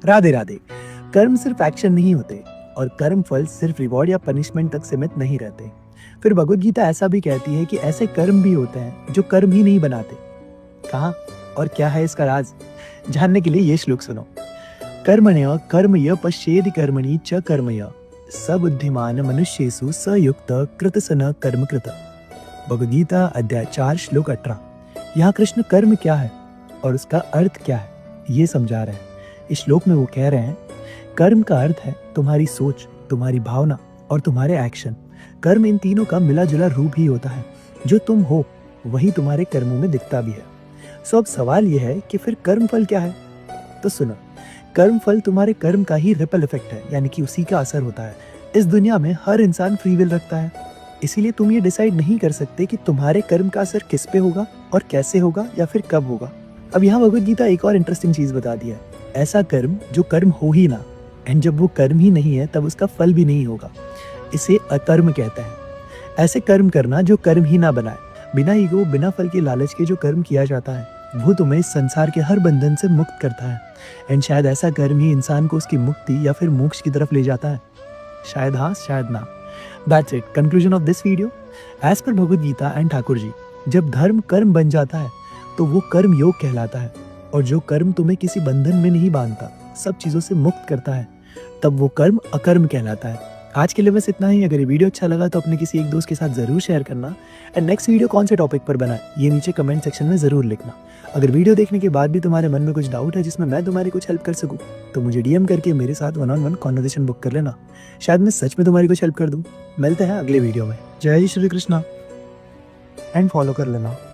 राधे राधे। कर्म सिर्फ एक्शन नहीं होते और कर्म फल सिर्फ रिवॉर्ड या पनिशमेंट तक सीमित नहीं रहते। फिर भगवत गीता ऐसा भी कहती है कि ऐसे कर्म भी होते हैं जो कर्म ही नहीं बनाते। कहाँ और क्या है इसका राज? जानने के लिए ये श्लोक सुनो। कर्मण्य कर्मय पश्येदि कर्मणि च कर्मय सबुद्धिमान मनुष्येषु सयुक्त कृतसन कर्म कृत। भगवद गीता अध्याय 4 श्लोक 18। यहाँ कृष्ण कर्म क्या है और उसका अर्थ क्या है ये समझा रहे हैं। इस श्लोक में वो कह रहे हैं कर्म का अर्थ है तुम्हारी सोच, तुम्हारी भावना और तुम्हारे एक्शन। कर्म इन तीनों का मिला जुला रूप ही होता है। जो तुम हो वही तुम्हारे कर्मों में दिखता भी है। सो अब सवाल यह है कि फिर कर्म फल क्या है? तो सुनो, कर्म फल तुम्हारे कर्म का ही रिपल इफेक्ट है, यानी कि उसी का असर होता है। इस दुनिया में हर इंसान फ्री विल रखता है, इसीलिए तुम ये डिसाइड नहीं कर सकते कि तुम्हारे कर्म का असर किस पे होगा और कैसे होगा या फिर कब होगा। अब यहाँ भगवद गीता एक और इंटरेस्टिंग चीज बता दी है। ऐसा कर्म जो कर्म हो ही ना, एंड जब वो कर्म ही नहीं है तब उसका फल भी नहीं होगा, इसे अकर्म कहते हैं। ऐसे कर्म करना जो कर्म ही ना बनाए, बिना ईगो बिना फल के लालच के जो कर्म किया जाता है वो तुम्हें इस संसार के हर बंधन से मुक्त करता है। एंड शायद ऐसा कर्म ही इंसान को उसकी मुक्ति या फिर मोक्ष की तरफ ले जाता है। शायद हाँ, शायद ना। That's it, conclusion of this video. As per Bhagavad Gita and Thakur ji, जब धर्म कर्म बन जाता है तो वो कर्म योग कहलाता है। और जो कर्म तुम्हें किसी बंधन में नहीं बांधता, सब चीजों से मुक्त करता है, तब वो कर्म अकर्म कहलाता है। आज के लिए बस इतना ही। अगर ये वीडियो अच्छा लगा तो अपने किसी एक दोस्त के साथ जरूर शेयर करना। एंड नेक्स्ट वीडियो कौन से टॉपिक पर बना है ये नीचे कमेंट सेक्शन में जरूर लिखना। अगर वीडियो देखने के बाद भी तुम्हारे मन में कुछ डाउट है जिसमें मैं तुम्हारी कुछ हेल्प कर सकूं, तो मुझे डीएम करके मेरे साथ 1-on-1 कॉन्वर्सेशन बुक कर लेना। शायद मैं सच में तुम्हारी कुछ हेल्प कर दूं। मिलते हैं अगले वीडियो में। जय श्री कृष्णा एंड फॉलो कर लेना।